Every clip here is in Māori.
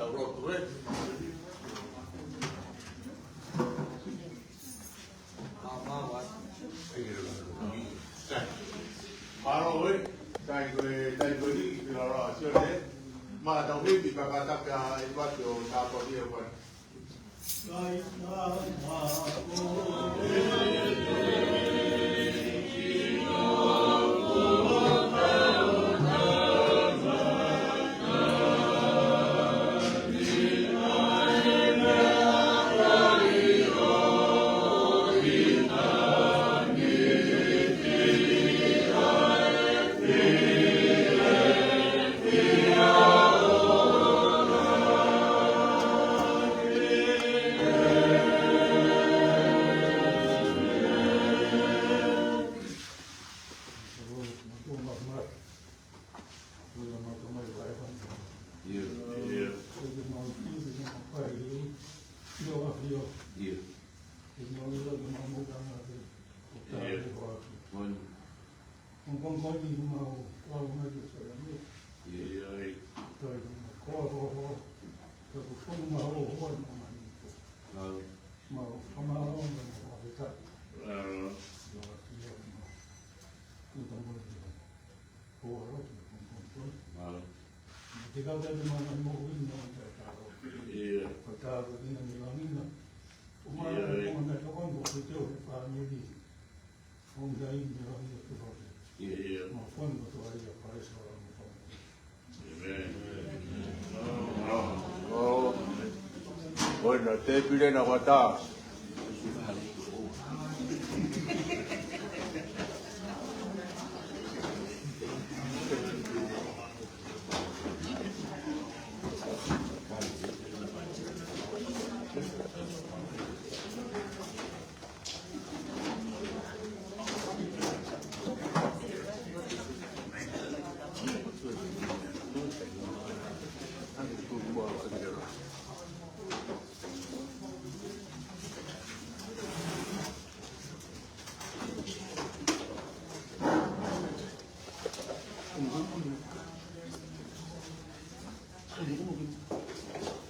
roto, ¿eh? Malo, ¿eh? Dai due lì, la relazione, ma da un venti per attaccare il fatto da partire poi. Bueno, te piden aguantar.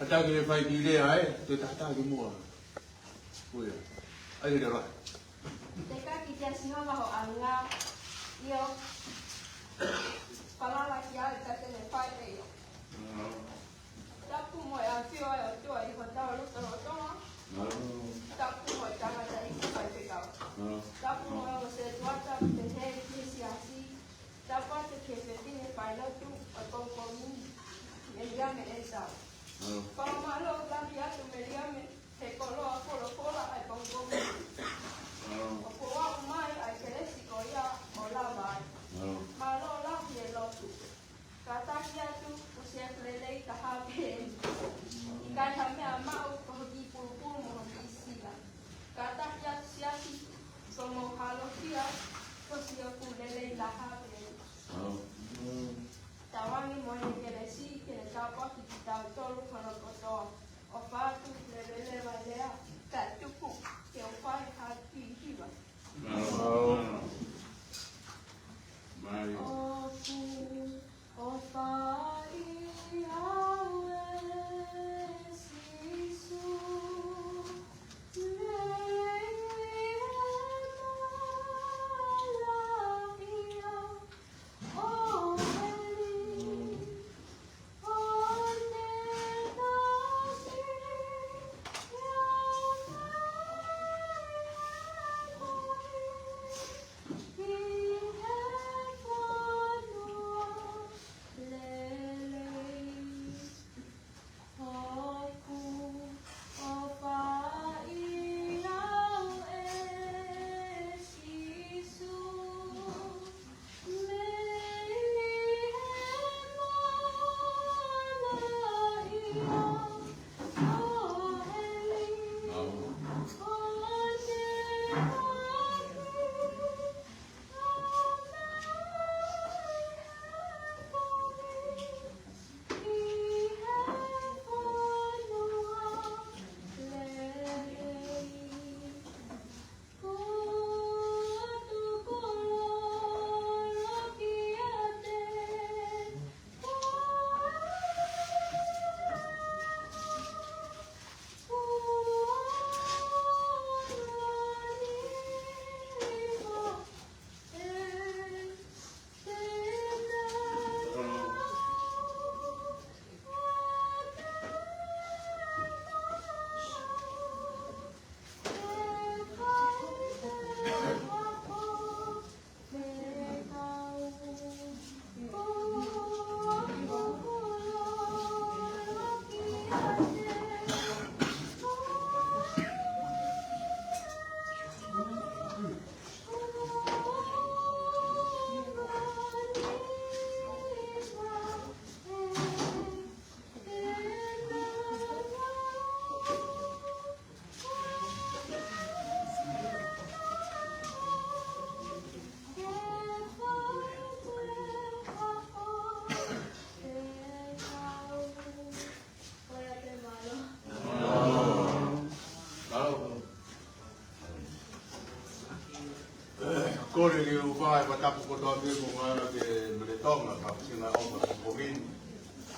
Ta cái phải đi đây ấy, tôi ta cái mua. Ui, ai được rồi. Thế các chị em xin họ ăn ngao, yêu. Para la que ya está en el país. Ta cũng mọi ăn chưa ở tuổi thì còn đâu lúc đó đó. Ta cũng mọi ta mà thấy phải phải cao. Ta cũng mọi người sẽ thoát ra từ thế thì siasi. Ta bắt được cái gì phải lo tu ở công công. Em ya me esa. Kalau malu kan dia tu media me, kalau aku ai bang bang. Aku awak mai ai keresi koya olah mai. Malu lah dia lo tu. Kata dia tu usia kelelai tahapen. Ikan kami amau pergi pul mohon isilah. Kata dia siasi como kalau dia usia kelelai tahapen. Tawangi moye keresi kene tapa kita tolu kono koto ofatu lele valea tatuku ke ofai hati hiva Mai. Ofai awe sisu Oh mai patapu ko to ke ko ngara ke meletonga ka singa o ko rin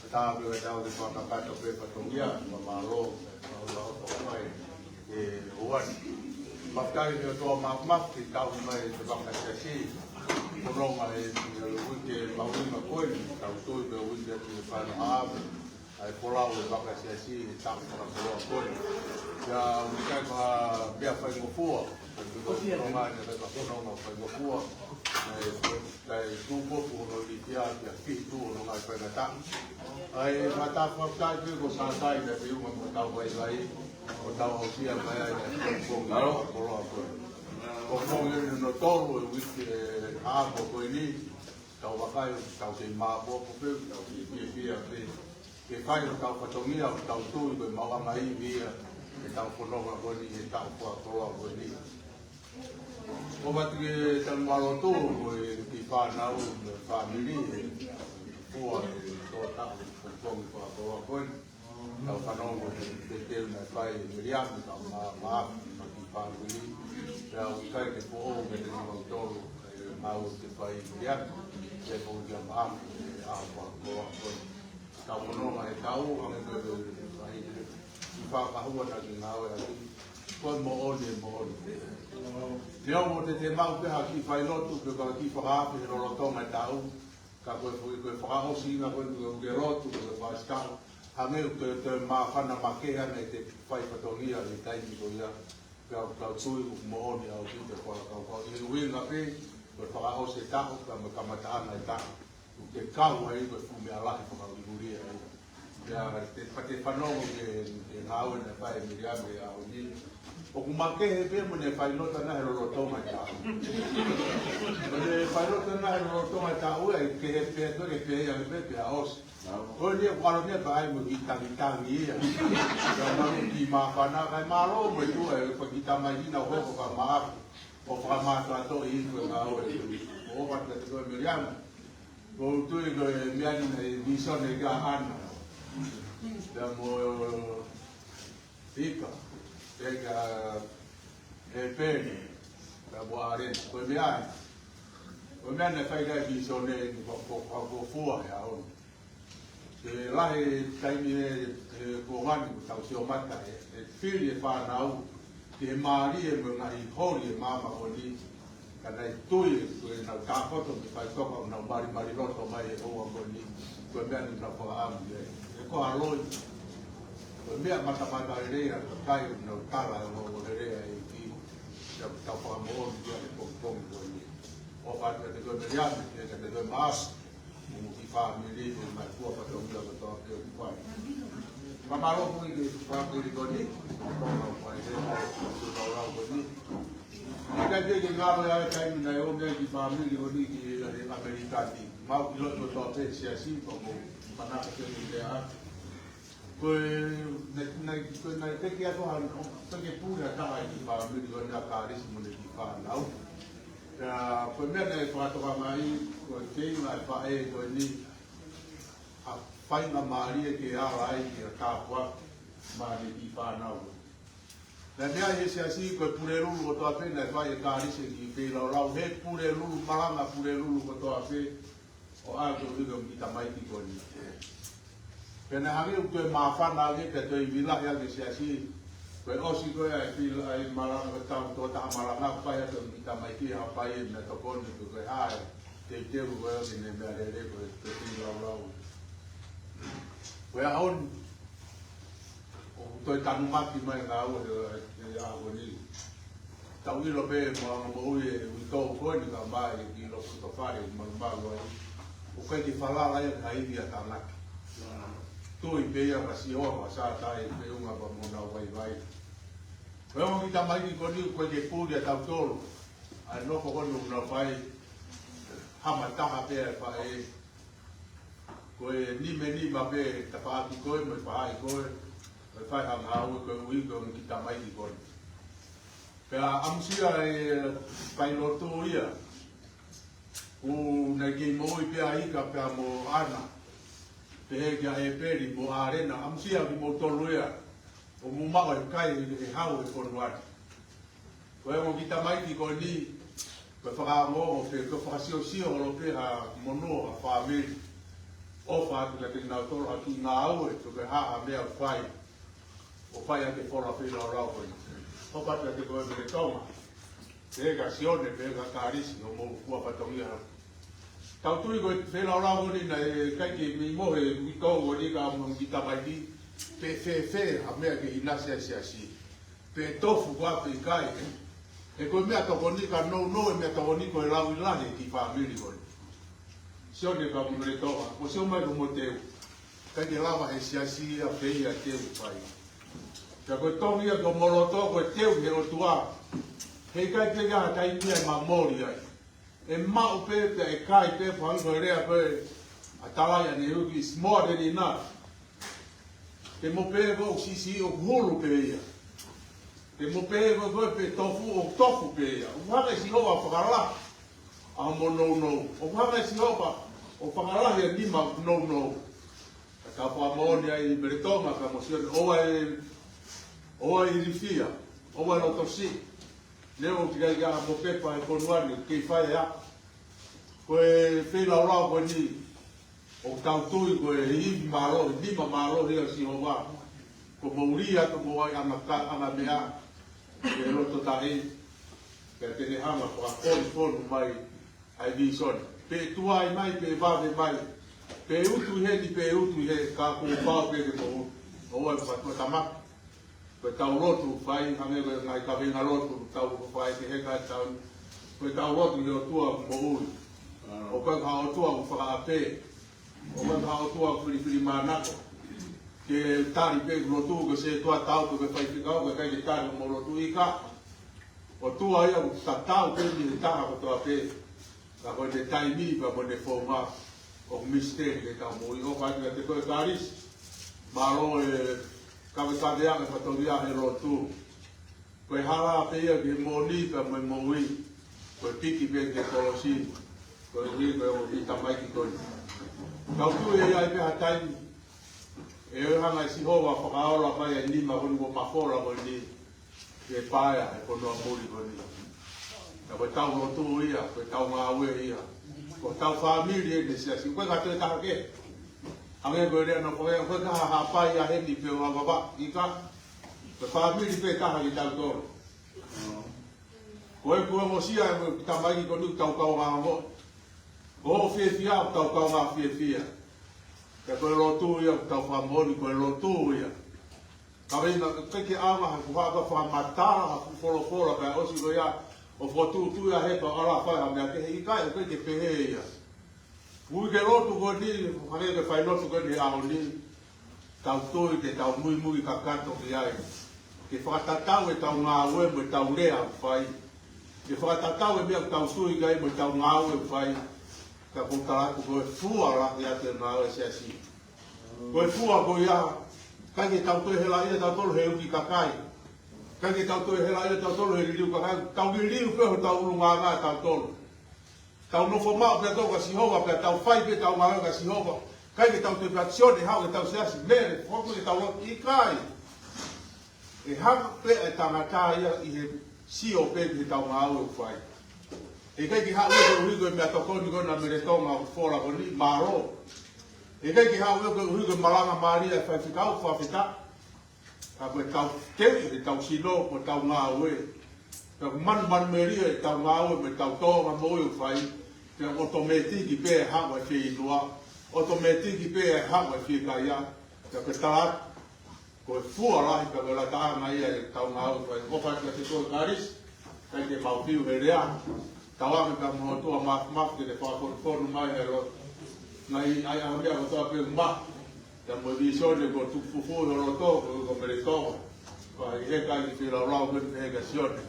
ta be da o de ko ka to pe patongia ma lo lo to mai e oan Paktai dia tu mak ki tahu mai sebab nak si orang mai wujud bawin makoi tahu tu be wujud di depan ab ai pola o sebab nak si tak orang pola koi ya mungkin biar fai ngofua orang mai dia tak orang fai ngofua ai tu popo no di dia fi tu orang mai fai datang ai mata paktai tu ko santai dia biu mau tahu baik o tau au sia mai ai ko ngaro ko lo ko ko ni no toro wiki a ko ko ni tau wakai tau te ma bo ko pe tau ki a pe ke fai no tau patongia tau tu ko ma wa mai via e tau ko no ko ni e tau ko lo ni o matri tan malo tu ko ki fa na u family ko to tau ko ko tau whanongo te teo nei whai miriam tau ma ki whanui rau kai te po'o me te ngau tolu mau te whai miriam te po'o kia maamu e awa koa koe tau whanonga e tau ange koe whai ki whakahua na ki ngau e ati koe mo oni Leo mo te mau peha ki whai lotu pe ka ki whakaapi he rolotonga e tau ka koe whakahosi inga koe ke rotu koe whai skau Hangeu te mawhana makea nei te whai patongia le taimi ko ia kau tui mo oni au ki te kau i uinga pe koe whakao se taho ka me kamataana e taho ke kau hei koe fume alahi whakao i huria te whanongo ke ngāwe nei whai miriame au ni o ku make he pe mo ne whai lota na he rorotonga e taho mo ne whai lota na he rorotonga e taho e ke he pe to ke pe ia me pe a osi Oi dia kalau dia baik begitu ia. Kalau di mana kai malo begitu kita main na ho ko maaf. O pa ma to to i ko na o. O pa te ko Miriam. O tu i ko mian ni son e ga an. Da mo pika. Pega e pe. Da bo are ko mian. O mian ne fai da di son e ko fu ya o. Ke lahe taimi e kohani ko tau seo mata e whiri e whanau ke maari e mga i hori e mama o ni kana i tui e nau tāpoto ki whai toka o nau mari roto mai e oa ko ni koe mea ni nau whakaamu e koha loi koe mea matamata e rea kai o nau tala e o rea e ki tau whakamooni kia e kongi ko ni o whātua te koe meriame e ka te koe maasi ki family e mai kua patongia ko toa ke o kwai. Mamaro pui ke whakuri ko ni, ko kwai he ko tau ko ni. Ika te ke ngaro ya kai mina e o mea ki family ko ni ki Amerikati. Mau ki loto toa pe siasi ko mo manaka ke ni te a. Koe na te ke ato han te ke pura taha ki family ko ni a karisi mo ne ki whanau. Koe mea nei whatoka mai, koe teinga e whae koe ni a whainga maari ke ara ai ki a kāpua maari ki whanau. Nā mea he se asi koe pure ruru ko toa pena e whae e kārise ki whēlau rau. He pure ruru, maranga pure ruru ko toa pē o a koe whiga ki tamaiti koe ni. Pena hangi u koe mawhana ake te toi vilahi ake se asi koe osi koe ai whila ai maranga tau tō taha maranga whae ake ki tamaiti a whae e me tokoni koe hae. Te teru koe ake ne mea rere koe te whilau rau. Koe ahon o toi tanu maki mai ngā ua e aho ni. Tau ilo pe mo ui e tōu koe ni ka mai ki lo kuto whare manu maru ai. O kai ki whalala ia ka iwi a tānaki. Tui pe ia ka si oa sa tai pe unga pa mona wai vai. Koe o ki tamai ki koni koe ke pūri a tau tōru. Ai noko koni una whai hama taha pe a whae. Koe nima pe ta whaaki koe me whaai koe. Koe whai hanga au koe ui koe ki tamai ki koni. Pea amusia e whai loto ia. Ku nei ki moi pea ika pea mo ana. Te he kia he peri mo arena. Amusia ki mo tolu ia. O mu mao e kai e hau e konu ati. Koe mo ki tamai ki koe ni. Pe whakaango o te whakasio o pe ha mono a whaamiri. O whaatu la te nau toro a ki ngā aue, to ke haa mea whai. O whai a te whora whina o rau koi. O patu a te koe me te tonga. Te ega sione, pe ega kārisi, o mou kua patongia. Tau tui koe te whena o rau koi na e kaiki mi mohe, mi kou o ni ka amunga ki tamaiti. Pe fe, a mea ke inase a si. Pe tofu kua pe kai. E koe mea toko ni ka no e mea toko ni koe lau ilahe ki whaamiri koi. Sione ka mune tonga, o sio mai ko mo teu. Kaiki lava he siasi a pei a teu pai. Ka koe tongi a ko moroto koe teu he o tua. Hei kai te gaha kai pia e mamori ai. E mau pe te e kai te whangi koe rea pe a talaya ni uki is more than enough. Te mo pe ko sisi o hulu pe ia. Te mo pe ko pe tofu pe ia. O whaka si hoa whakara. A mo no. O whaka si hoa o whakara he nima no. Ka whamoni ai Beritonga ka mo sione. Oa e rifia. Oa e rotosi. Leo te kai ka mo pepa e konuani kei whae a. Koe whila rao koe ni. O tautui koe hivi maro, lima maro hea si hoa. Ko mauria to mo ai anga mea. E roto tae. Ka tene hanga ko a koni mai ai visone. Pe tua ai mai, pe vave mai. Pe utu he ka ko pao pe ke mo. O e patua tamaki. Koe tau rotu whai, hange koe ngai ka venga rotu, tau whai te heka tau. Koe tau rotu leo tua mo uri. O koe ka o tua ku whakaape. O koe ka o tua ku whiri mānako. Ke tari pe rotu ko se tua tau koe whai whikau, koe kai ke tari mo rotu i ka. O tua ia ku tatau pe ni te taha ko tua pe. Ka koe te taimi pa mo ne whauma. O mistake ke tau mo i. O kai te koe karis. Maro e... Kawe kaweanga whatoria he rotu. Koe hara pia ke moni ka mai moui. Koe piki pe ke kolosi. Koe hui koe o hita mai ki koni. Kau tu e ai pe hataini. E hanga si hoa whakaora mai e nima honi ko mafora ko ni. Ke paia e kono a muri ko ni. Ka koe tau rotu ia, koe tau ngā ue ia. Koe tau whamiri e ne siasi. Koe kato e taha ke. Ange koe rea no koe ka hapai a heni pe o awaba i ka. Koe whamiri pe taha ki tau toro. Koe kua mosia e koe tamai ki konu tau kau ngā mo. Ko o whiawhia o tau kau ngā whiawhia. Ka koe rotu ia o tau whamori koe rotu ia. Ka reina keke ama ha kuhaka whamatara ha kufolofora ka osi koe ia o whotutu ia hepa ara whai ha mea kehe i kai o koe ke pehe ia. Ui ke rotu koe ni, hane ke whai rotu koe ni ao ni, tau toi ke tau mui ka kato ki ai. Ke whakatatau e tau ngā ue mo tau rea whai. Ke whakatatau e mea tau tui kai mo tau ngā ue whai. Ka putaratu koe fua rahi ate ngā ue se asi. Koe fua koe ia, kai ke tau toi hela ia tau tolu he uki kakai. Kai ke tau toi hela ia tau tolu he riliu kakai. Tau riliu peho tau uru ngā tau tolu. Tau nofo mao pia tau ka sihoga, pia tau whai pia tau ngā ka sihoga. Kai ke tau te patione hao ke tau seasi, mere, whaku ke tau rotu i kai. E haka pe e tangata ia i he sio pe ke tau ngā au e whai. E kai ki hao eko uhigo e mea tokoni kona mere tonga o fora koni, maro. E kai ki hao eko uhigo e malanga maria e whai whikau, whawhita. Ka koe tau teu, e tau sino, ko tau ngā au e. Ka manu meria e tau ngā au e me tau tonga mo e whai. Te otometiki pe e hawa e whii noa. Otometiki pe e hawa e whii kaia. Te pe tarat. Ko e fua rahi ka wela taanga ia e tau ngā au. Ko whai ka te toi karis. Kai te mautiu he rea. Tawame ka mohotua maf ke te whakonu mai he ro. Ngai ai ahamia ko toa pe ma. Te mo visone ko tukufufu he roto ko meretonga. Ko i he kai ki whira rau kweni he ka sione.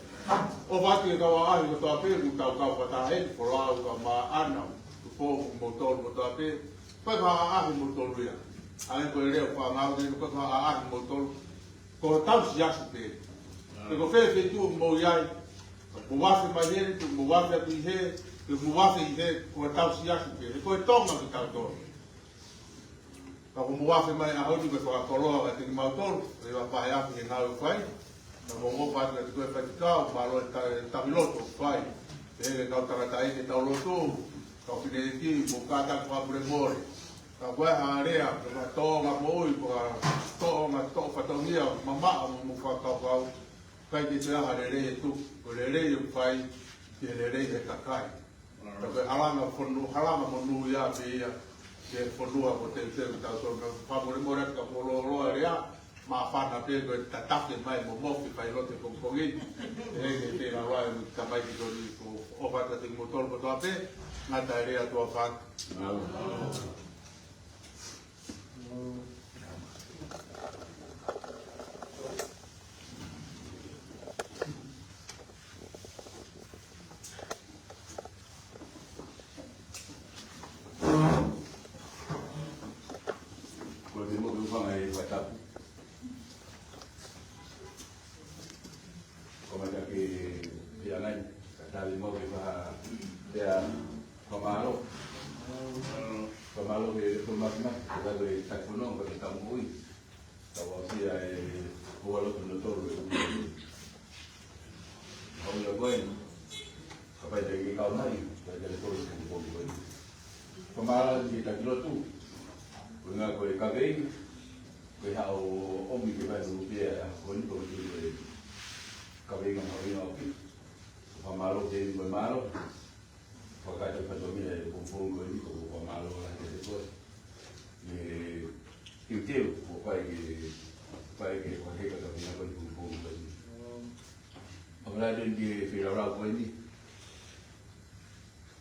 O wati e kawa ahi ko toa pe ku tau kau pataheni po rau ka ma ana ku pohu motoru ko toa pe koe ka ahi motoru ia ane koe reo whangau tenu koe ka ahi motoru ko tau si asu pe e ko whewhi tu mo iai mo wafi mai hene tu mo wafi atu i he tu mo wafi i he ko tau si asu pe e koe tonga ki tau toru ka ko mo wafi mai a honi koe whakakoroa ka tini mautoru e wa pahe api he ngau whai. Mo mo pati te koe whakikau, maro e tamiloto whai. Ele kau tangata i ke tau lotu, kau pine ki bukata kwa pure mori. Kau koe area, kau toa moi, kau toa whatongia, mama mo kau kai ke te aha re tu, ko le re whai, ke le re he kakai. Kau koe halanga monu ia pe ia, ke whanua ko te tau tōna whamore more ka polo roa rea, ma whana pe koe tatake mai mo mofi whai lote kongkongi. Ege te na roa e ka mai ki tori ko ofata te motor ko toa pe, ngata e rea tua whak. Pemalo ke rumah kita dari tak gunung ke kampung ini, kalau dia buat betul kalau dia buat apa jadi kau naik, jadi terus kampung ini. Pemalo kita kilo tu, punya kau kageng, kau hau om kita dulu dia, kau ni kau tu kageng yang kau ni, pemalo jadi pemalo. Wakati patomia kufungo iko kwa malo la kesho ni kiutio kwa kwa heka kabisa kwa kufungo amra ndi firara kwa ni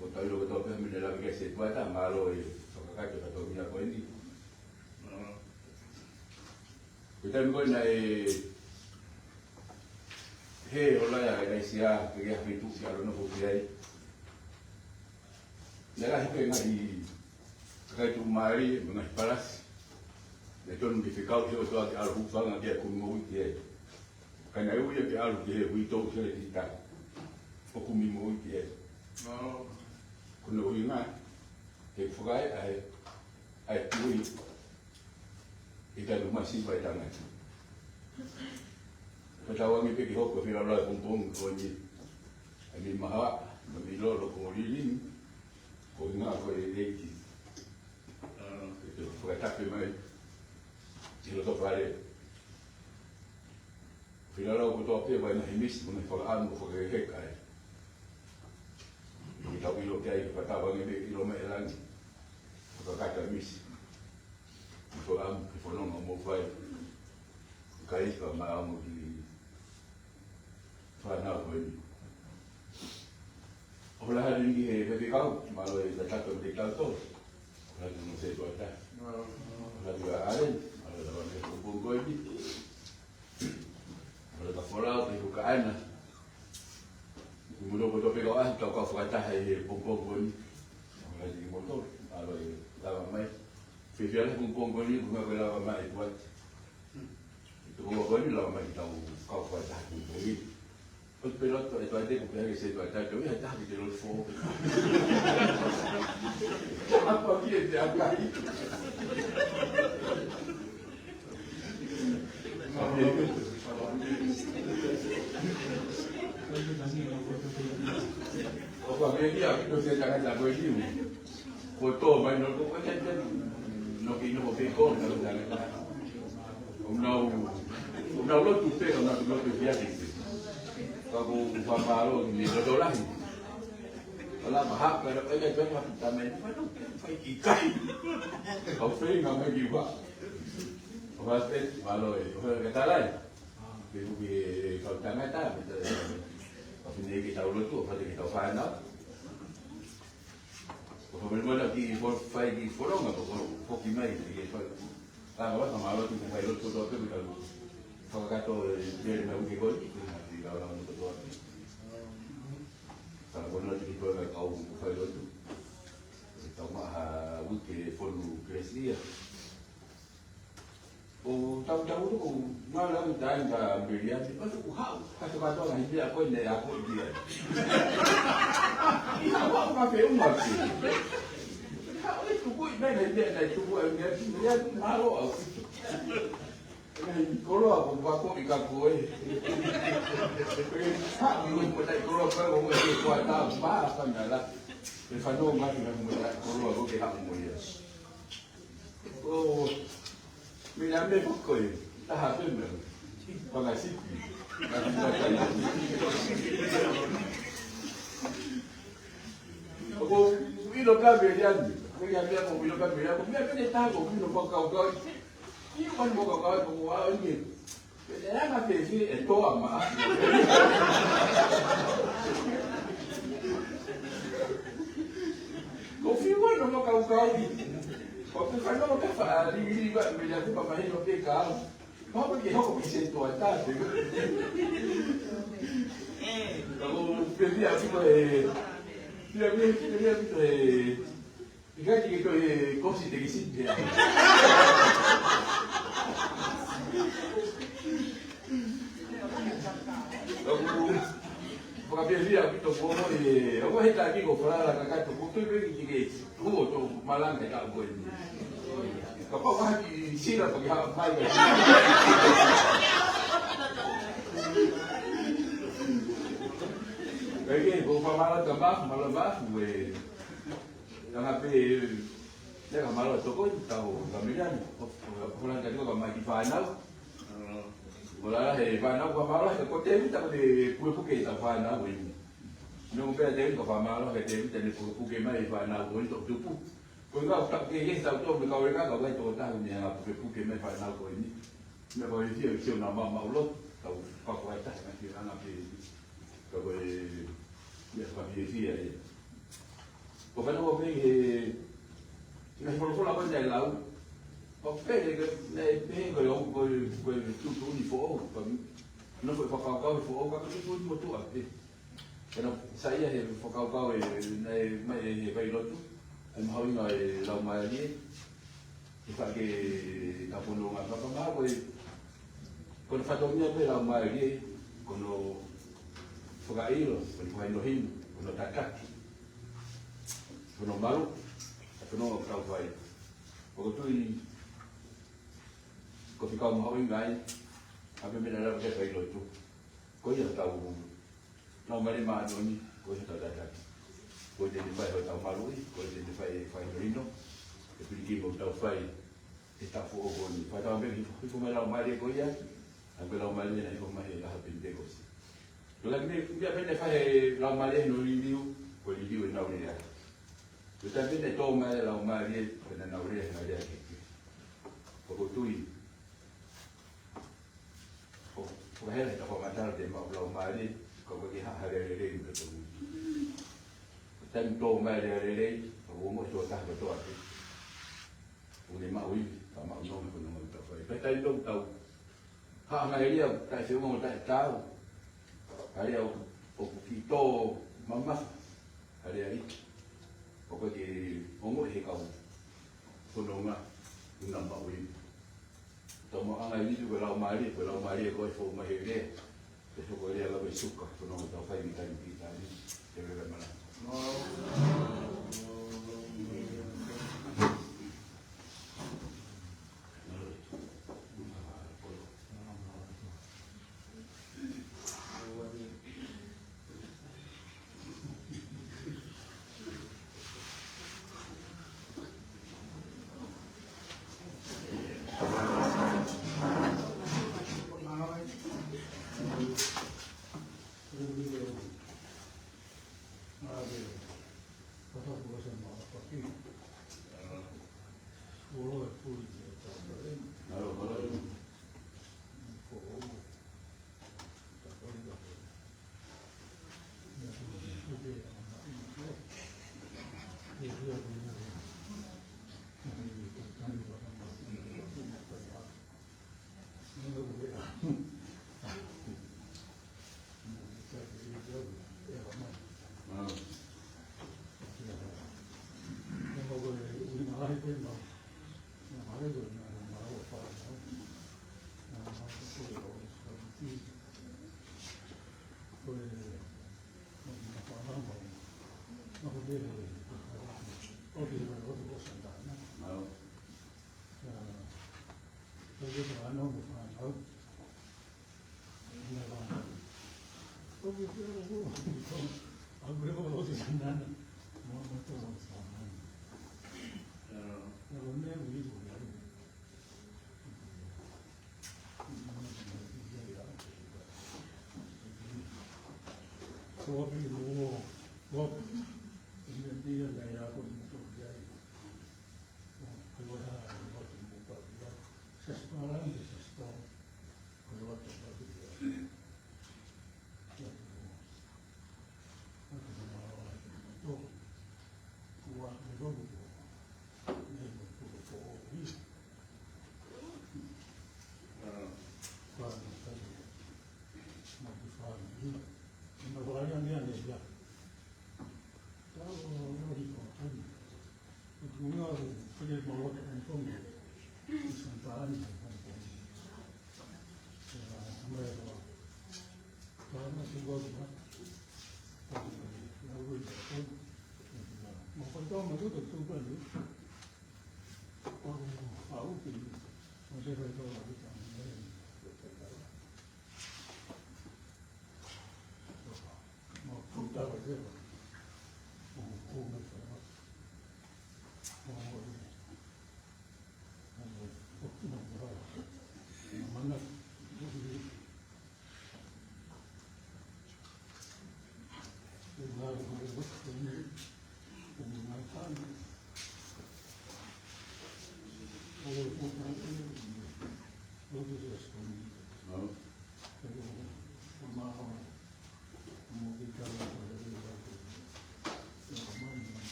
kwa tayo kwa tope mimi la kesi kwa ta malo wakati patomia kwa ni kitambo na he ola ya kaisia kia vitu kia rono kwa Nela hipe ngai kai tu mari ngai palas le ton difikau yo to al hufanga dia kumu tie kana eu ia ke alu ke wi to ke kita o kumi mo tie no kuno winga ke fugai ai tui ita lu masi vai tanga patawa mi pe ki hoko fira la pum ko ni ani maha mi lo ko lili ko nga ko e leiti ko ta pe mai ti lo to fare fino lo ko to pe vai na himis mo ko an ko ke he kai ni ta wi lo ke ai pa ta va nge lo me lan ko ka ta mis ko am ko no mo fai kai ka ma mo di fa na ko ni Hola, hari ini bagi kau malu datang ke mereka tu, lagi mesti tu ada, lagi ada, ada dalam hubung kau ini, ada tak pola, bukaan, mula betul pegang, kau kata hai hubung kau ini, lagi motor, ada dalam mai, fikiran hubung kau ini bunga dalam mai buat, itu kau ini dalam mai tahu kau kata hubung ini. Pelot tu itu ada bukan saya tu ada tu ada di dalam phone. Apa dia jaga itu? Apa dia itu saya jangan jaga itu. Foto main nak kau jangan nak ini mau pekor kalau jangan. Umnau lo tu pe umnau lo tu dia ni. Kau pamalo ni do lah. Kalau mahak kalau ada jual kita main mana? Ikai. Kau free nggak mau juga. Kau pasti malo kata lain. Bibi kau tanya tak? Tapi ni kita ulut tu, pasti kita faham tak? Kau bermula di fai di forum atau kau kimai di fai. Kalau apa malo tu fai ulut tu tu kita lu. Kau kata dia nak pergi kau di dalam tu. Kalau benar jadi kau file itu, kita mah wujud follow kreasi ya. Oh tahu-tahu tu malam dah dah berian, oh wow, kata-kata orang dia aku ni aku dia. Ini apa pakai umat sih? Kau itu buat mana dia tu buat dia malu aku. Kalau aku baku ikan kue, tak minum pada kalau kau mau kuat tak apa nak. Lepas tu mari kita mulai kalau aku kita mulai. Oh, minam ni pokok, tak habis ni. Pengasih. Aku minum kabe dia ni. Aku yang dia mau minum kabe, aku biar dia tahu minum kau. Ini kan mau kau ni. Dia nak pergi itu ama. Kau fikir nama kau. Kau kan nama kau di bila tu papa ini okey kau. Kau pergi kau bisa itu atas. Kau pergi aku dia tu Ikan kita kau sih tegi sih dia. Aku pakai dia kita bawa ni. Aku hendak lagi kau pernah kakak tu butuh pergi juga. Aku tu malam kita buat ni. Kau apa di sini pergi apa lagi? Lagi kau malam tambah malam bah, Jangan pergi, jangan malu toko tahu kamian. Pulang tadi kau main di final. Mula final kau malu, kau tadi tak boleh puke tak final win. Nung tadi kau malu, kau tadi puke main final win untuk tupu. Kau tak pergi tahu tu kau kau tu tahu ni yang puke main final kau ini. Mereka itu siapa nama maulot tahu kau atas nanti orang pergi kau boleh biasa pergi dia. Bukan orang pergi, kalau apa jadi laut, pergi kalau tu di foto, nak kau foto kau tu motor apa? Kalau saya kau mai pilot tu, mau ingat lau mai ni, pakai kapulungan apa mau kalau fotonya lau mai ni, kalau pakai ilo, kalau hin, kalau takat. Penuh baru, penuh kau baik. Kau tu kau fikir mahu ingai, apa benda dalam kita baik tu. Kau yang tahu, nak mari mana ni, kau yang tahu dah. Kau jadi baik tahu malu, kau jadi baik rino. Tapi kau tahu baik, kita fuh kau ni. Pada ambil kau malam mari kau ya, ambil malam mari ni kau mari dah habis dego. Lagi ni biar benda baik malam mari no review, kau review nak ni dah. Tetapi dia tahu mai lau mai dia kena nak dia ada. Kau tu ini. Kau hela tak kau matar dia mau lau mai dia kau pergi hari ini betul. Tetapi tahu mai dia hari kau mau suatu betul apa. Boleh mau ini, tak mau nom kau nom tak faham. Tetapi tahu. Hak mai dia tak semua tak tahu. Hari aku kita mama hari kau pergi ngomong kau, pununga, nampak win. Tamu angai ni juga lau mari kau itu mari dia, besok dia lebih suka pununga tahu kai kita ni, jadi mana? Jadi,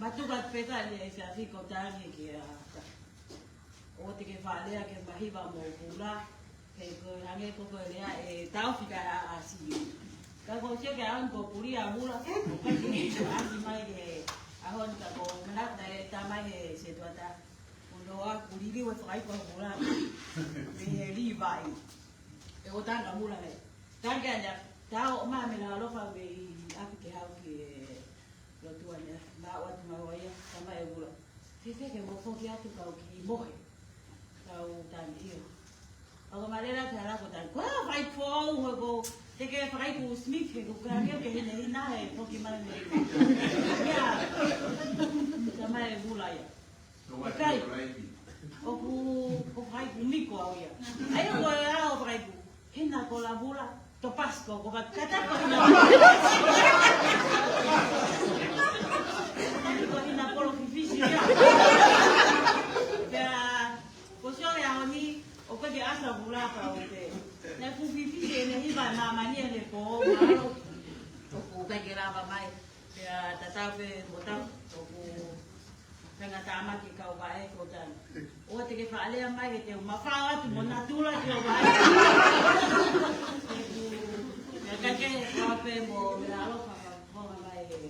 Matukat peta le sa fi kotani ki o te ke whalea ke mahiwa mo kula ke ko hange ko le e tau fika a si ka ko che ke an ko puri a mula ko ni a si mai ke a hon ka ko mana ta ta mai ke se to ta uno a puri li wa fai ko mula me li vai e o ta ka mula le ta ke anda ta o ma me la lo fa be a ke ha ke lo tua ne ma wa tu ma wa ya sama e bula fi ke mo fo ki atu ka ki mo he ka o tan io o ma le la ta ko tan ko vai fo o go te ke fai ku smith ke ka ke ne na e fo ki ma ne ya sama e bula ya kai o ku vai ku mi ko au ya ai o ya o vai ku hina ko la bula to pasco ko ka ta ko na asa bula pa ote na fufifi ne hiba na mania le ko malo o ka gera ba mai ya tata pe bota o Tanga tama ki kau bae ko tan. O te ke whaalea mai e te mawhao atu mo natura ki o bae. Mea kake kape mo me alo whakaponga mai e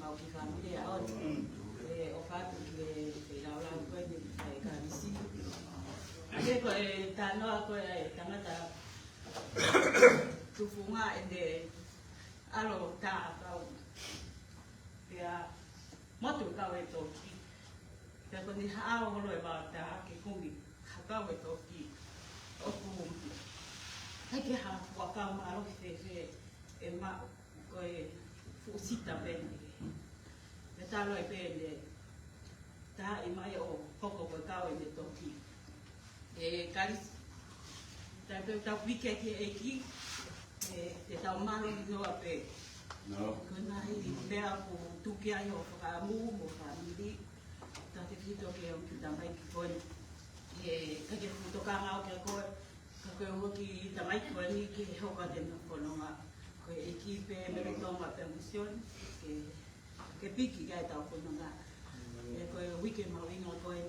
mau ki whamilea o. O whatu ki e raulau koe ni e karisi. Ake ko e tanoa koe e tangata tufunga e te alo taa kau. Pea motu kau e toki. Pea koni hao holo e wata ke kumi hakau e toki. Oku heke ha wakau maro ki te e ma koe fusita pene. Me talo e pene ta i mai o koko koe kau e me toki. E karis tau pike ki e ki te tau mano ki noa pe. Kona i mea ko tuki ai o whakaamu mo whamiri. Ta te whito ke o ki tamai ki koe. Kake whutoka ngao ke koe. Ka koe hoki i tamai ki koe ni ki hoka te whanonga. Koe e ki pe mero tonga permission. Ke piki kai tau whanonga. E koe wike mawinga koe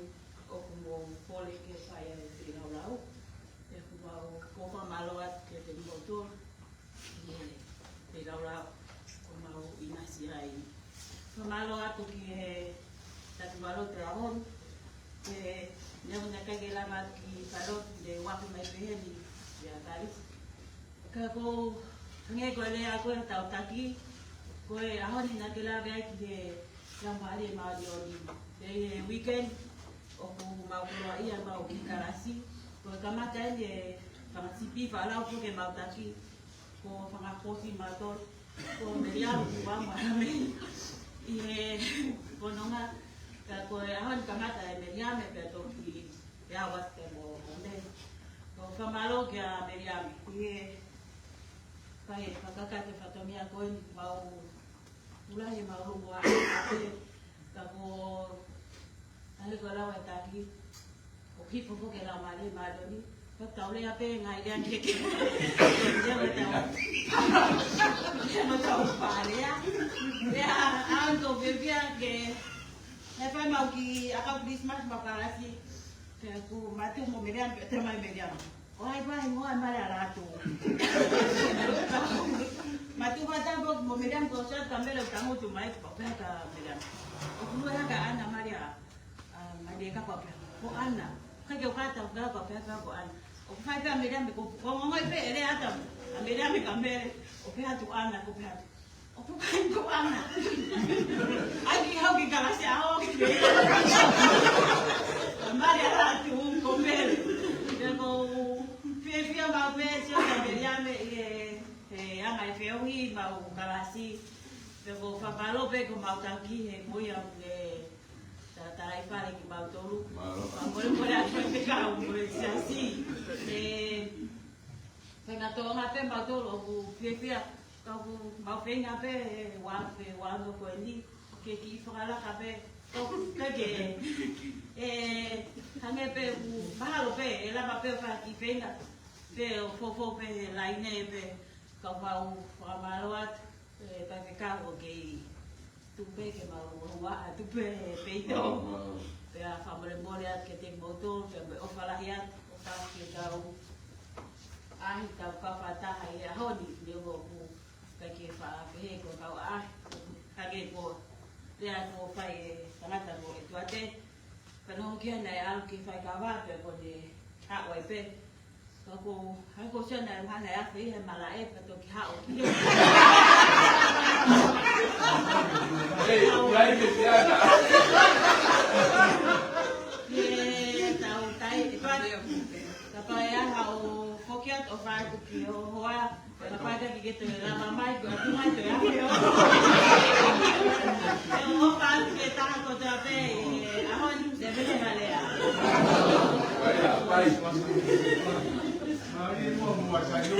o kumo pole ke whai e te rau. E kumau kofa maloat ke te motor. Te rau. Mau inasi ai. Kamalo atu ki e tatu walo te ahon. E neu na kage lama ki parot de waku mai peheni. Ia karis. Ka ko hange koe lea koe tau taki. Koe ahoni na ke lawe ai ki te lamari e maari oni. E weekend oku mau kuroa ia mau ki karasi. Koe kamata e whangasipi whalau po ke mau taki. Ko whangakosi mator. Ko meriamu kua marame i kononga ko e ahon kamata e meriame pe toki e awas te mo onde ko kamalo ke a meriame i pai pakaka te fatomia koe mau ulahi mau rungo a ka ko ale ko lawa taki o hipo po ke la male maloni ko taule ape ngai dia ke dia mata tau parea ya anto bebia ke e fai mau ki aka Christmas makarasi ke ku mate mo meriam pe te mai meriam oi vai mo ai mara rato matu mata mo meriam ko sa também tango tu mai pa ka meriam o ku era ka ana maria maria ka pa ko ana ka ke kata ka pa ko ana o fai ka meriam ko ngoi pe ele ata meriam ka mere o pe atu ana ko pe atu o pe ko ana ai ki hau ki kalasi a o ki maria atu ko mere ko pe ma pe si o meriam e ama e feohi ma o kalasi pe ko fa palo pe ko ma tanki e moi a tarai pare ki mau tolu. Amore more a te ka amore si. Venga tonga pe mau tolu ku pia ka ku mau venga pe wa no ko ni ke ki fala ka pe to ka ke hange pe ku mahalo pe ela ma pe fa ki venga pe o fofo pe laine pe ka va u amaloat pa ke ka o ke tupe ke mau wa tupe peito pe a famole mole at ke te motor pe o falahiat o fa ke tau ai tau ka fata ai a honi le go ku ka ke fa pe ko ka a ka ke ko le a ko fa e tanata ko e tuate pe no ke na a ke fa ka va pe ko de ha o pe ko ha ko se na ma na a fe he mala e pe to ki ha o ki Hey, vai que se haga. Tau tai e pare o ka pai a o fokiat o fa ku ki o hoa ka pai ka ki te la mamai ko tu mai te a ke o fa ke ta ko ta pe a hon de be vale a Vai. Ai mo mo sa yo.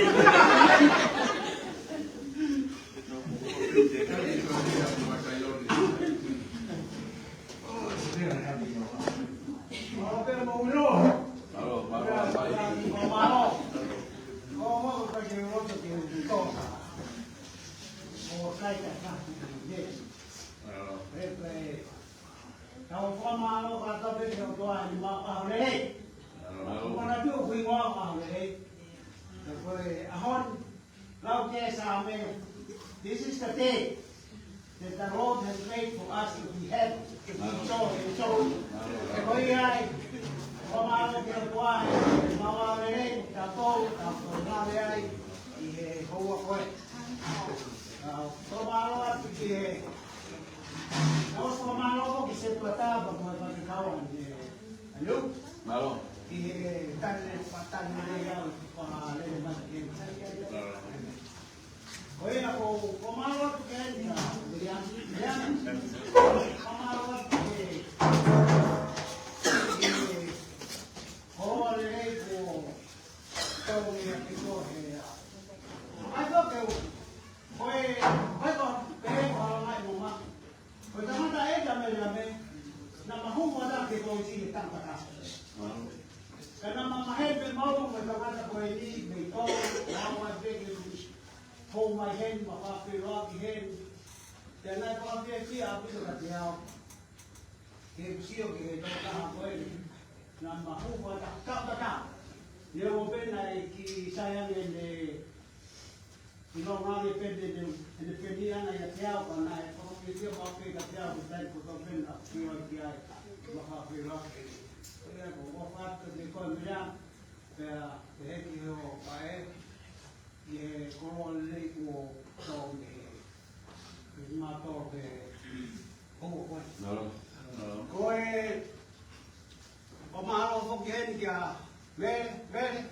Kalau be ke toa ni ma pa le. Mana tu kui ngwa pa le. Ko ahon lau ke sa me. This is the day that the Lord has made for us to be happy. So, ko ai Pamalo ke toa ma le ta to ta na le ai i ho ko. Pamalo atu ke Nós tomamos que se tratava com a fabricação de alho. Malo. E tal legal para ler mais que. Hoje a o malo que é malo que olhe o todo que corre. Mas o que foi pego a lá no mar. Porque não dá ainda melhor na mahunga da que foi sim tanta casa. Karena mamahen mau mengatakan bahwa ini betul, lama begitu, home my hand, maka pilot hand, dan lain kalau dia sih apa itu kerja, sio kita tak apa ini, nama mahunga tak, dia mau penai ki sayang ini, ino ngali pede pendian ayat tiap panai, kalau dia mau pede tiap bukan kau penai pilot dia, maka pilot. Ho fatto dei controlli per che ho fatto e con le o con il mato che ho no come o malo ho che bene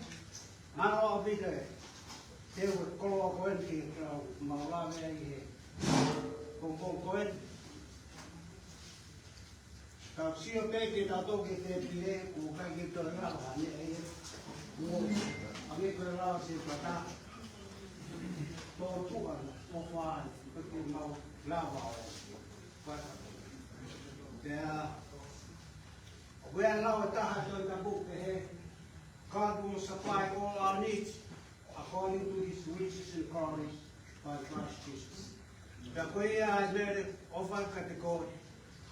ma ho vite devo con che ma va bene con Kalau siapa kita tahu kita pilih, bukan kita orang hanya ini, kami kerana siapa tahu tuan, tuan, betul mau lawau, ya, when lawau tahan kita buka, God will supply all our needs according to His riches and glory by Christ Jesus. The way I made it over category.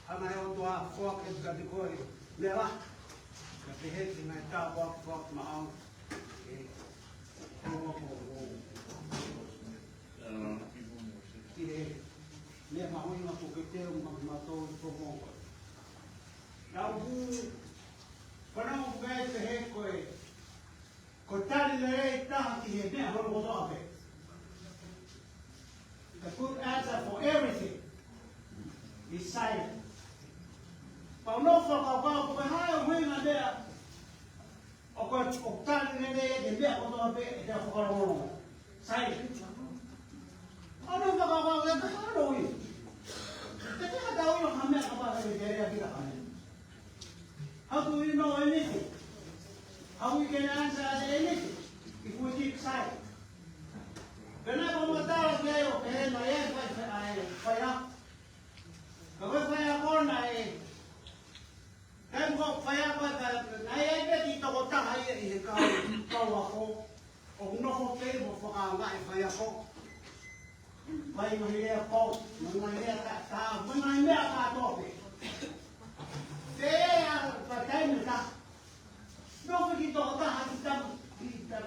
Ana eu tô a foca de categoria, nela, a perrete na etapa foca mal, e ne mau ina porque ter matou o povo. Não para não ver se recoi, cortar de lei tá que é bem agora vou dar. The good answer for everything is silence. Kalau no fakau kau hai hui ngada, aku oktan ngada dia aku tu apa dia fakau orang, saya. Kalau fakau dia tak ada hui, tapi ada hui yang kami apa dia kita kami. How do you know anything? How we can answer anything if we keep silent? Kenapa mata dia okay, naya faya, kalau faya kau naya. Kan kau faya pada naya dia kita kota haya ini kau aku, orang kau pay mau fakau ngai faya kau, faya mahir kau, mahir tak, mahir apa tu? Dia pakai mereka, no kita kota kita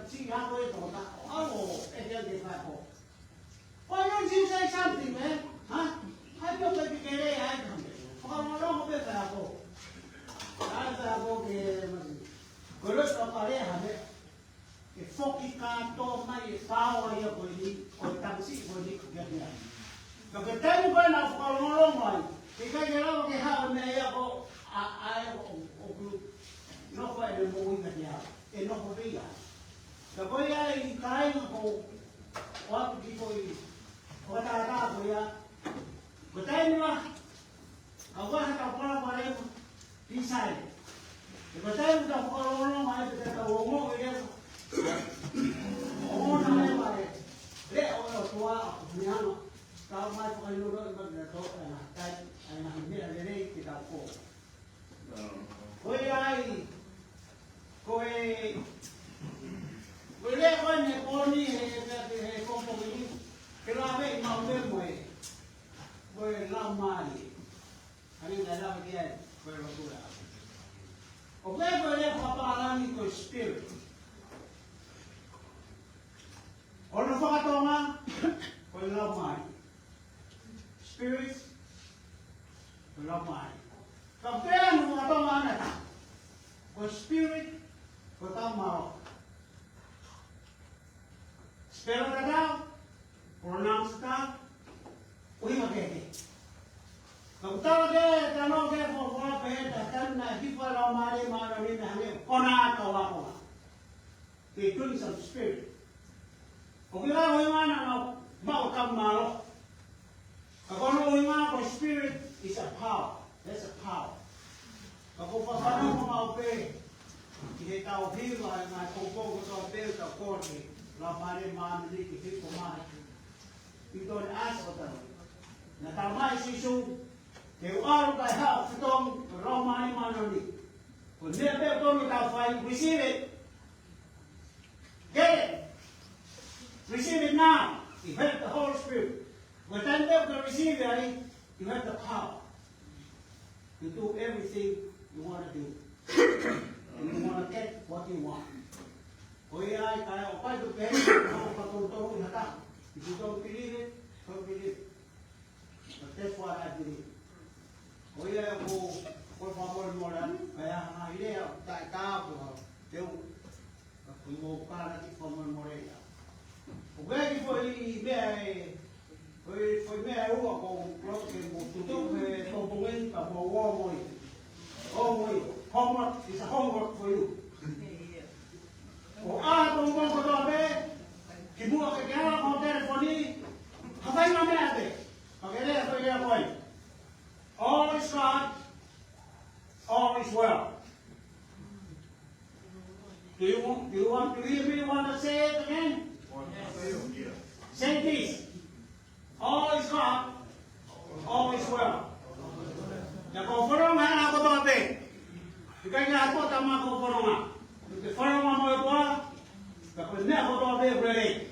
si aku itu kota, oh, dia kau. Why don't you say something, man? Huh? How do you think you get it? Fakau orang kau pay aku. Ada aku ke kalau sekali ada ke foki kantor mai tahu ya boleh kau tangsi boleh kerja. Kalau kita bukan nak kalau orang mai, kita kalau ke hal ni ya kau ayah grup, no kau ada mau kerja, no kau dia. Kalau ya kai kau waktu kita kau tak ada kau ya, kita ni lah, kau kan tak pernah boleh Pisai. Kalau saya sudah orang mai kita ngomong dia. Oh nama mai. Dia orang tua punya anak. Kalau mai pakai lurus berada tu anak. Anak ini ada ni kita ko. Koi ai. Koi. Boleh kau ni koni he kompong ini. Kalau apa mau bermoi. Koi lama ni. Ani ada dia. Pero dura. they drink some spirit. Okira hoimana na bao kamalo. Kakono hoimana ko spirit is a power. That's a power. Kako papano mo maupe. Ihe tau hiwa na koko ko te ta korni. La mare mani ki tipo mai. You don't ask for them. Na tamai sisu ke uaru kai ha fitong romani manoni. Ko nebe tono ta fai receive it. Get it. Receive it now. You have the Holy Spirit. When then they can receive it, you have the power to do everything you want to do. And you want to get what you want. If you don't believe it, don't believe it. But that's what I believe. Oggi poi me uno con quello che tutto che complimenta con uomo. Homework is a homework for you. O con cosa bene, che buono che chiama con telefoni, fai una merda. Perché lei fa poi. All is God, all is well. Do you want to hear me want to say it again? Say this. All is God, all is well. Ya conforme a la cosa you can get a pot of my conforme. The following one more, but never go there ready.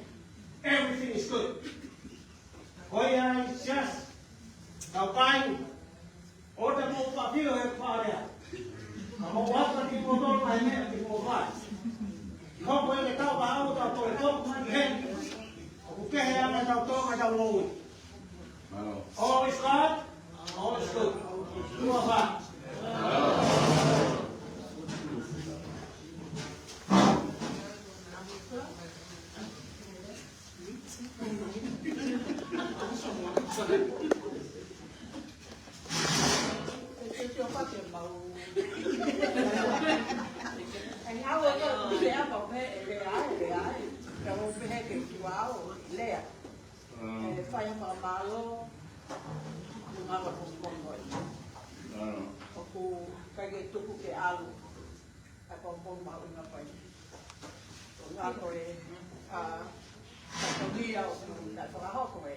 Everything is good. Oya is just now fine. All the most of you have found out. I'm what the people don't like me, people like. Không có cái tao báo tao tội tốt mà khen, cái hàng này tao tốt mà tao lùi. All is God, all is good. Đúng không ạ? Anh áo có lẽ bảo vệ để ái đâu phải hay cái áo lẹ phải mà lo nhưng mà vẫn không rồi aku cái tuku cái alu aku không mau ngapa phải ngapa rồi cái đi đâu đã phải học rồi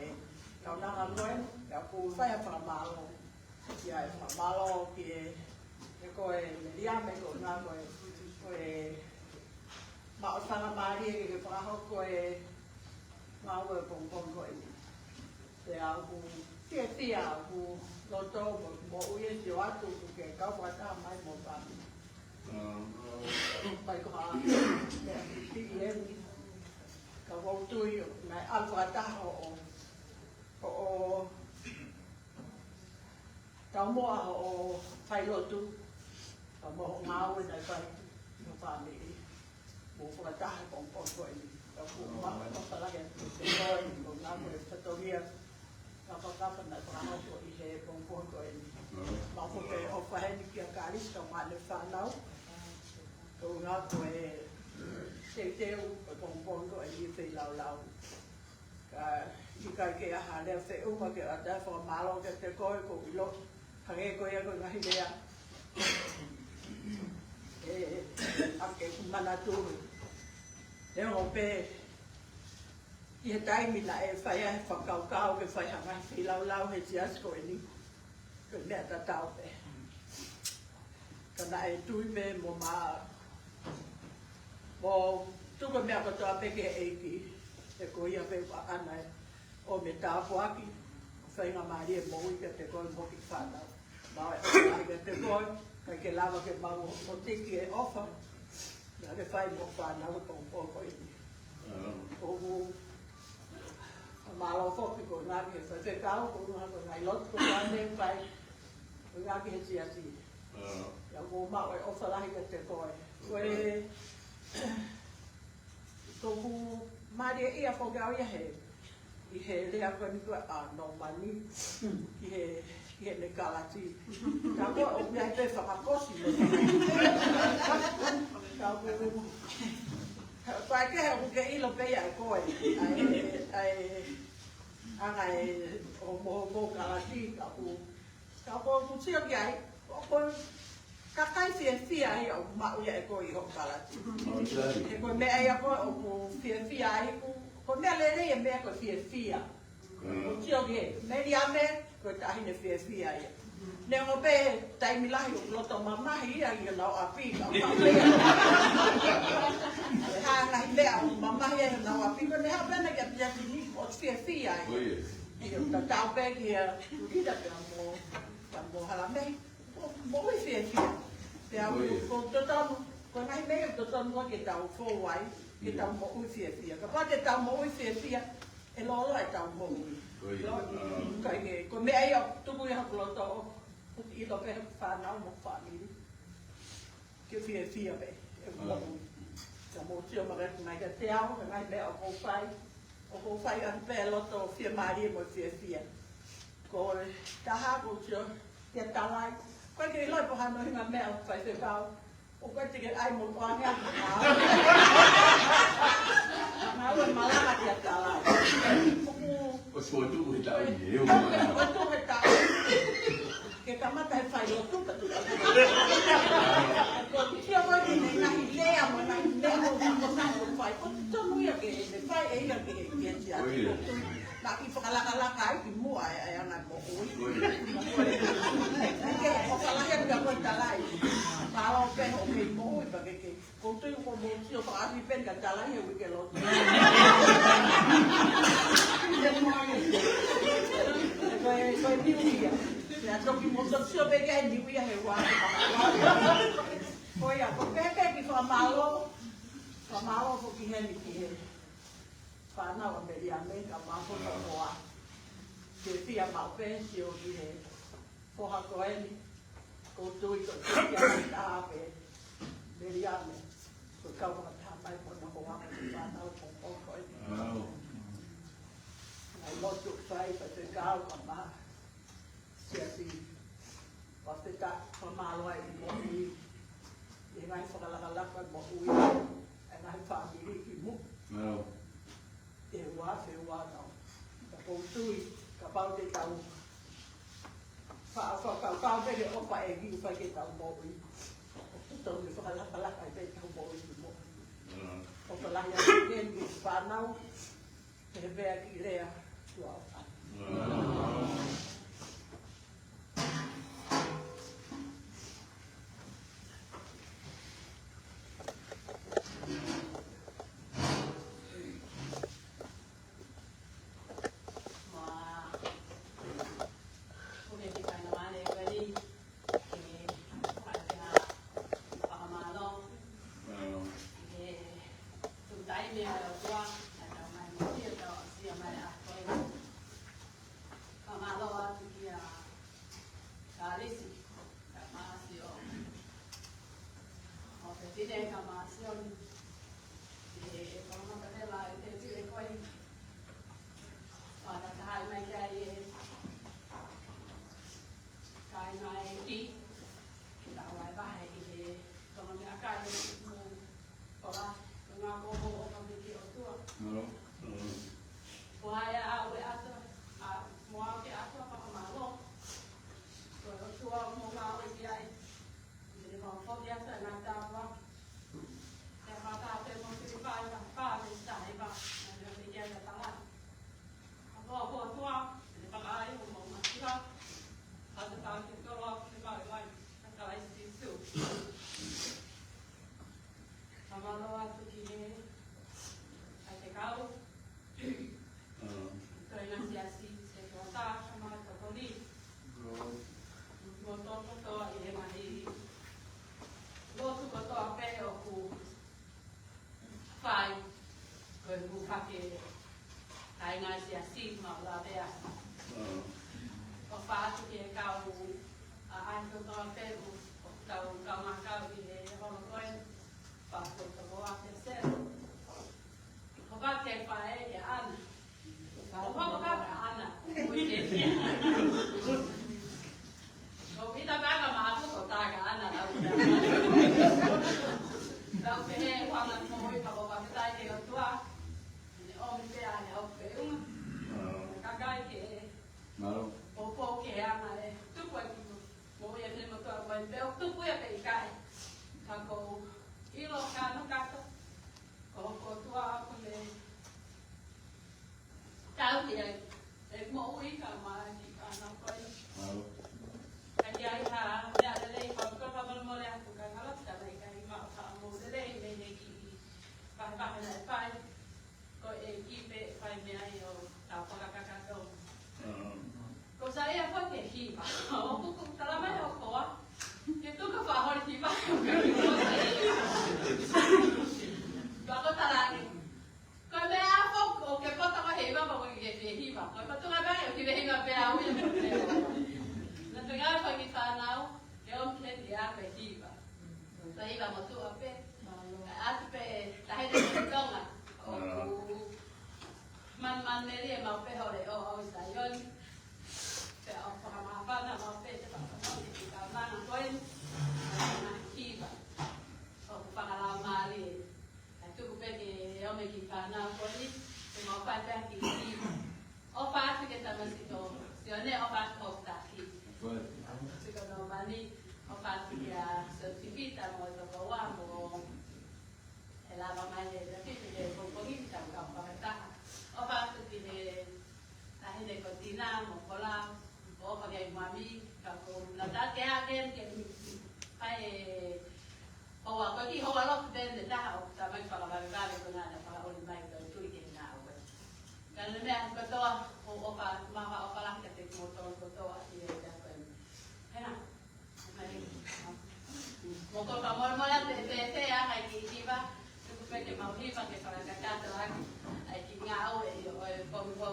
kalau nak ambil aku phải mà lo ya mà lo cái coi dia me ko na coi bảo sang mà đi cái phải học coi mau về bông coi thì aku tiệt aku lo to một uyen chỉว่าtu cái cao quá ta mai một bạn bài có thì em cái vòng tôi này ăn quá ta họ cháu mua họ phải lo tu cháu mua máu với đại phải nó phải đi bố phải ta bông coi cháu cũng mắc nó phải là cái rồi cũng làm được thật tốt nghiệp kapag nagtrabaho ko ihe bongkon ko mako pe ofahen ki akalis ka malefanaw ko nga ko teu bongkon ko fe lao ka ika ke hale fe uma ke ada fo malo ke te ko ilo hange ko ya ko ngahidea ake manatu eu pe ia tai mi la e fai a whakau ke fai hangai whi lau he tias ko e ni. Ko mea ta tau pe. Ka na e tui me mo maa. Mo tuka mea ko toa peke eiki. E ko ia pe wa anai. O me tāpu aki. Whai ngā maari e mo ika te koi mo ki whanau. Mau e o ika te koi. Kai ke lava ke mau mo tiki e ofa. Nga ke whai mo whanau e pongpo ko e ni. Kohu malo foki ko nga ke fa kau ko nga ko ngai lot ko ane pai ko nga ke sia si ya ko ma o fa la ke te ko e ko ku ma de ia ko ga ia he i he le a ko ni ko a no mani i he le kalati ka ko o nga pe fa ko si le ka ke o ke ilo pe ya ko ai o kalati ka ko tio ki ai ko ka kai fia ai o ma o ya ko I o kalati e ko me ai ko o fia ai ko me le me ko fia o tio ki me dia me ko ta hine fia ai ne ngo pe tai milahi o loto mama ia I lau api ka ha na ile mama ia lau api ko ne ha pena ke pia ni o fia ai e o tau pe ki kita ka mo hala me mo fia te a ko total ko ngai me to mo ke tau fo wai ke tau mo fia ka pa te tau mo fia e lo ai tau mo ko me ai tu ku ya ko to I lo pe fa na mo family ke fia be e mo ka mo tio ma re na ke te au ngai be o ko fai an pe lo to fia mari mo fia ko ta ha ko tio te talai ko ke lo po ha no nga me o fai te pau o ko te ke ai mo kwa nga na o mala ka te talai o so tu ko ta ye o tu he ta que kamata e fai o tuka tu ko tio mo ni na idea mo na idea mo na ko fai ko to no ia ke le fai e ia ke tia na ki fokala kala kai ki mo ai ana mo oi ke o kala ia ka ko talai pa o pe o ke mo oi pa ke ko tu ko mo tio pa ari pen ka talai e ke lo ko ni dia ya toki mo so sio be ga ni wi he wa ko ya ko pe ki fa malo ko ki he ni ki he fa na wa be ya me ka ma ko ko wa ke ti ya ma pe si o ki he ko ha ko e ni ko tu I ko ti ya ta pe be ya me ko ka wa ta mai ko na ko wa fa na ko ko e ai lo tu fai pa te ka ko ma siasi pasti tak pemalu ai mo I ngai whakalakala ka mo ui e ngai whaamiri ki mu e wā no ka poutui ka pau te tau whakau pere opa e giu whai ke tau mo ui o tau ni whakalakala ai pe tau mo ui ki mo o ka lahi a kien ki whanau e vea ki rea tua i ka ko ka tai ke tua ni o me te ai au pe un ka kai ke Malo. o ke ana e tu ko ki mo ia le mo ka ko pe o tu ko ia pe kai ka ko i lo ka no ka to ko tua ko le tao thì mẫu ý cả mà chỉ cả nó coi Malo. cái gì ha nhà đây còn có bao nhiêu lần cũng cả lắm cả này cái mà thằng mua đây đây này chị phải lại phải coi em phải mẹ yêu tao có cả đâu có saya có thể khi mà cũng tao mới học có cái tôi có phải hỏi thì phải và có ta lại coi bé không cái con tao có hiểu mà mọi người về hy vọng coi tôi bé hiểu thì về hy vọng bé áo như thế nên tôi nói coi cái pha nào cái ông thế thì ăn về hy vọng tôi hy vọng một số bé ăn bé tại đây cái con à man này đi mà bé họ để ở sài gòn bé ở phòng mà pha nào mà bé sẽ bảo thì cả mang coi hy vọng ở phòng làm mà đi tu pe que eu me kifana koni e mo pa pe ki o pa que ta mas to se one o pa o ta ki se ko no mani o pa que a certifica mo to ko wa mo e la va mai de que de ko ko ni ta ka pa ta o pa que de la gente cotina mo kola o pa que mami ka ko la ta que a que ai hoa ko ki hoa lot den de ta o ta mai para ba ga le kona na para o mai to tu ki na o kan le me ko to o pa ma ha o pala ka te mo to ko to a ti e ta ko hena mai mo ko ka mo la te a ai ki ba tu pe ke ma hi pa ke para ka ta ta ai ki nga o e ko ko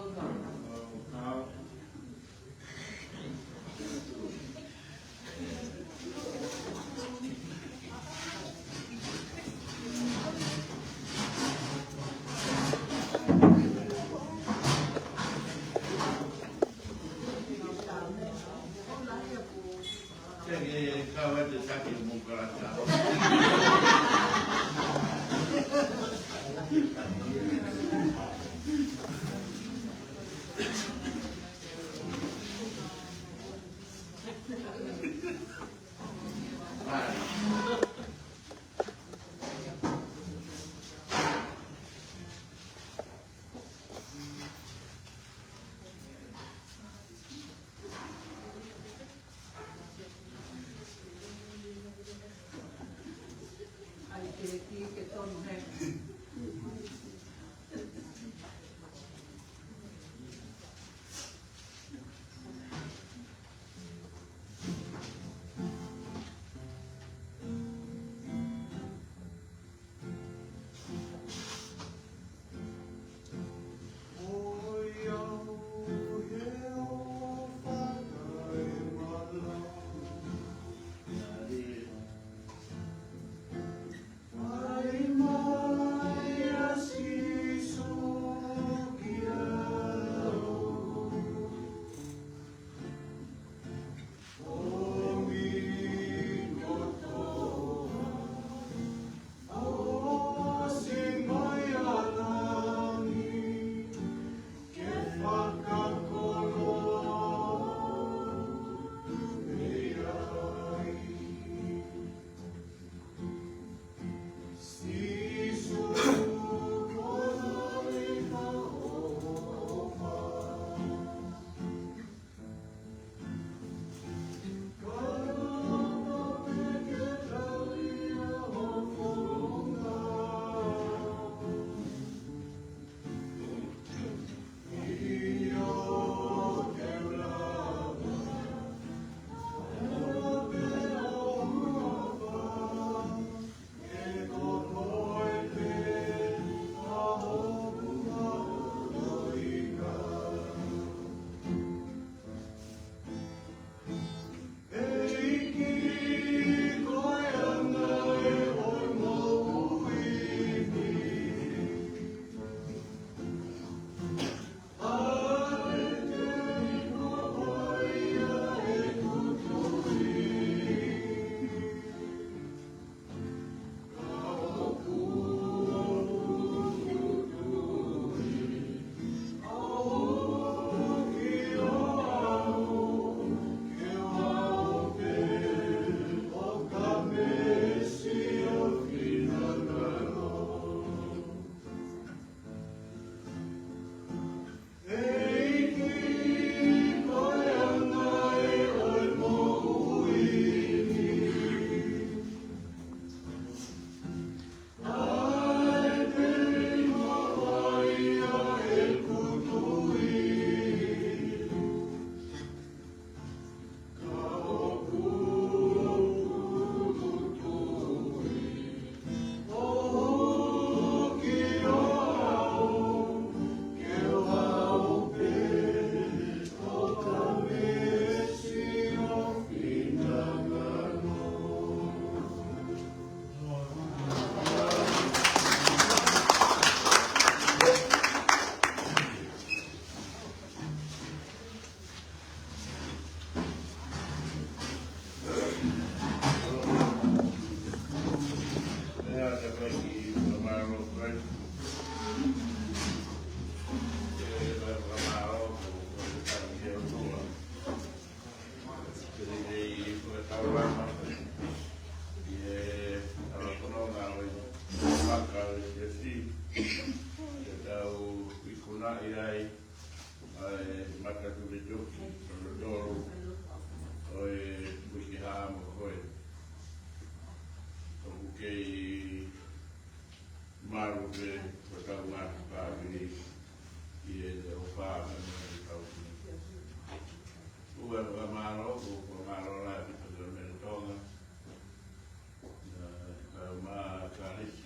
Joki, Toro, Oi, Wikihama, Hoi, Okei, Maru, Wakawa, Pavi, Ie, Opa, Ua Maro, Maro, Metonga, Ma Karis,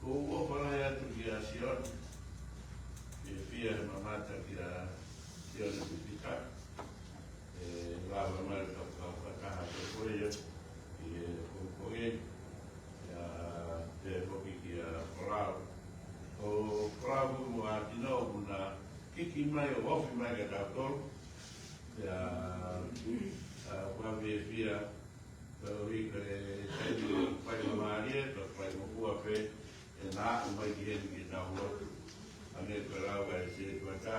Ko wala ya tu kia sion. Fia mamata kia sion tu pita. Lava mai ka ka te koe koe ya te hoki kia korau. O korau mo a tino muna kiki mai o ofi mai ka tātou. Ya kwawe fia wi ka teini pai mamaria, ka pai mokua pe nā umai ki heni ki tau lotu. Ane korau ka se tuata,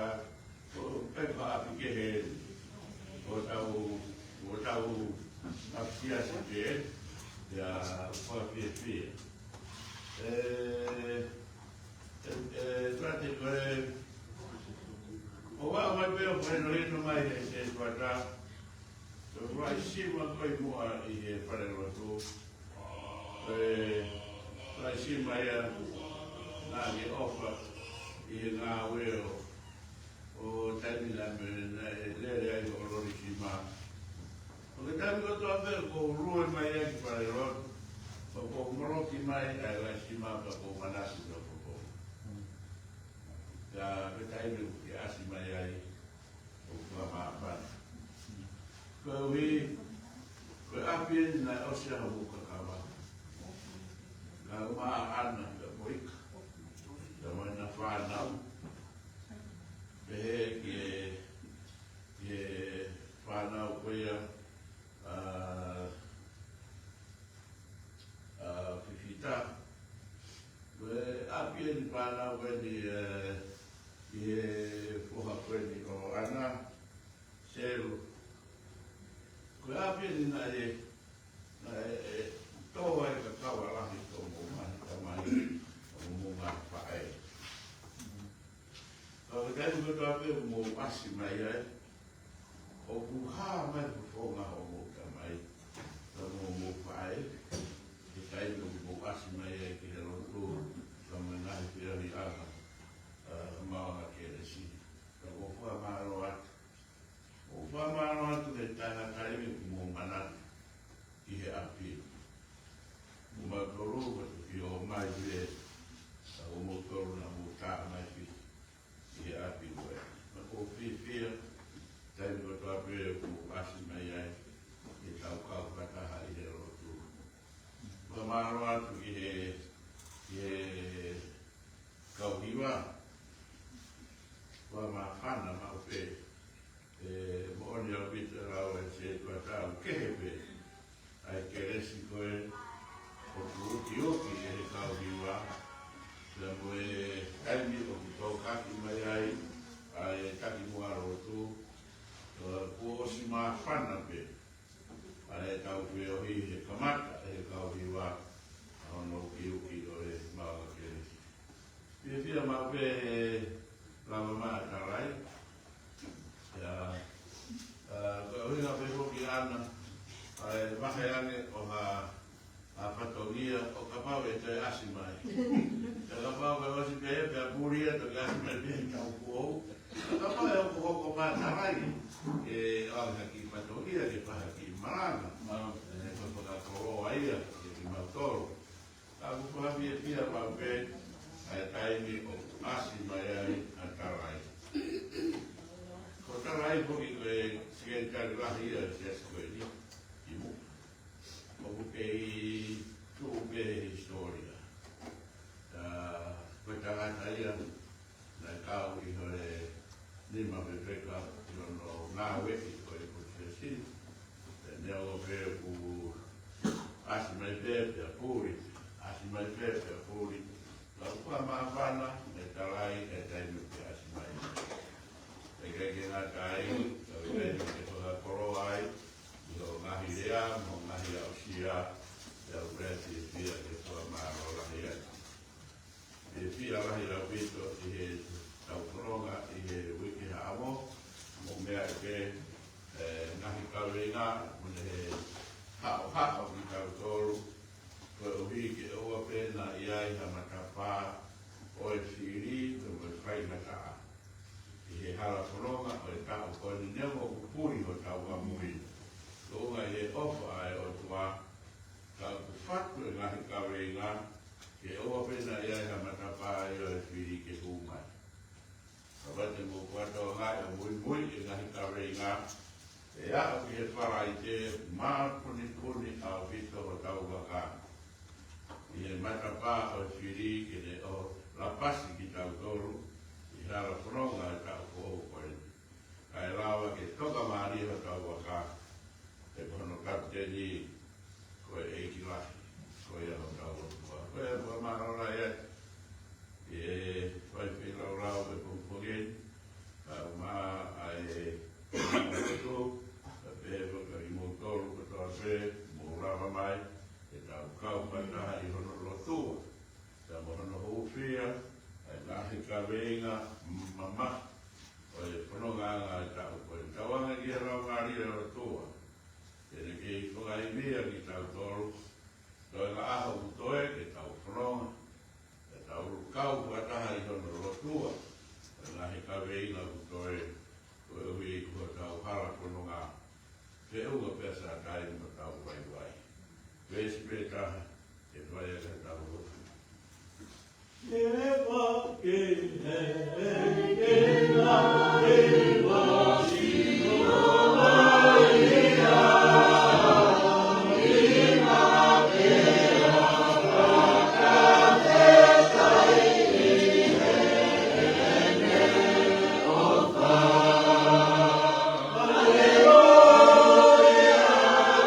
o pepa api ke heni. O tau apia se te ya kwawe fia. Trate koe o wā mai pēo whaino reno mai e se tuata. So rai sima koe mua i he whare roto. Rai sima ia nā ni ofa i he ngā weo o taimi la me lere ai o rori sima. O ke taimi o toa wea ko rue mai ai ki whare roto. O ko moroki mai ai rai sima ka ko manasi ka ko. Ka ke taimi ki asi mai ai o kua maapana. Ko api na osia hawu ka kawa. Ka maa ana ka moika. Ka mana whanau. Pehe ki whanau koea whiwhita. Api ni whanau weni ki poha weni o ana. Seru. Ko api ni na toa e ka kawa rahi ko mo mani ka mai o mo ngā whae. Ka kaimu ko toa pe mo asi mai ai, o kuha mai ku whonga o mo ka mai, ka mo whae, ki kaimu mo asi mai ai ki he roto, ka mai nahi whiari aha, maonga ke resi. Ka o wha maro atu. O whamaro atu he taina kaimi mo manati i he api. Mo makoro watu ki o mai vile o mokoro na mo taa mai fi i he api koe. Ma o whiwhia taimi o toa pere ko asi mai ai i tau kau kataha i he rotu. Whamaro atu i he kauhiwa. Whamawhana mau pe. Mo oni au pita rau e se tuatau kehepe ai ke resi koe o ku uki e he kau hiwa la mo e taimi o ki tau kaki mai ai ai kaki mua rotu ku osi maa whana pe ai tau pe o hi he kamata e he kau hiwa ono uki o e maua ke resi pia pia mau pe lama maa tarai ko ringa pe hoki ana ai mahe ane o ha whatogia o ka pau e te asi mai. Ka pau e osi pe e pe a puria to ka asi mai pe kau kuou. Ka pau e o hoko ma tarai e alha ki whatogia ke paha ki marana. E koko ka koro aia ke ki mautoro. Ka kuku hapi e pia pau pe ai taimi o asi mai ai a tarai. Ko tarai hoki koe sigen kari rahi ia se koe ni i mu. Ko kuke i tuupe historia. Koe tangata ia na kau i hore nima me peka i ono ngā weki koe koe sin. Nea o pere ku asi mai pere pe a pūri. Asi mai pere pe a pūri. Ka kua maa whana me tarai e taimi pe asi mai. E kei ngā kai, ka kei ke toha koro ai, i o ngahi rea, mo ngahi au sia, e au preti e pia ke toha maro rahi ai. E pia rahi rau pito i he tau koronga, i he wiki haamo, mo mea ke ngahi kauringa, mo he hao ki tau toru, koe uhi ke oa pena i ai ha matapā, o e whiri, ko me whaina kaa. I he hala whanonga o e tau koe ni neo o kupuri o tau amui. Ko unga i he ofa ai o tua, ka ku whatu e ngahi kawe i ngā, ke oa pena i ai E a ki e whara i te mā puni puni a whito o tau waka. I e matapā o whiri ki ne o la pasi ki tau toru. I hara whanonga e tau ko o koe. Kai rawa ke toka maari o tau waka. E pono kapteni koe e ki lahi. Koe e o tau waka. Koe e mua marora e. E whai whirau rau e pumpungi. Ma ai e Evo ka i motoru ka toa pe, mo rama mai, e tau kau pataha i hono lotua. Ka mo hono houwhia, e nahi ka venga mama, o e whanonganga e tau koe. Tauanga ki he rau ngāri e lotua. E ne ke i whunga i mea ki tau toru, toi ka aho utoe ke tau whanonga, e tau kau pataha i hono lotua. E nahi ka venga utoe, koe ui kua tau hara whanonga. Te uga pesa a kai ma tau wai wai. Vesi pe taha, e wai a ka tau rofu. E wa ke he, e wa si o mai Ka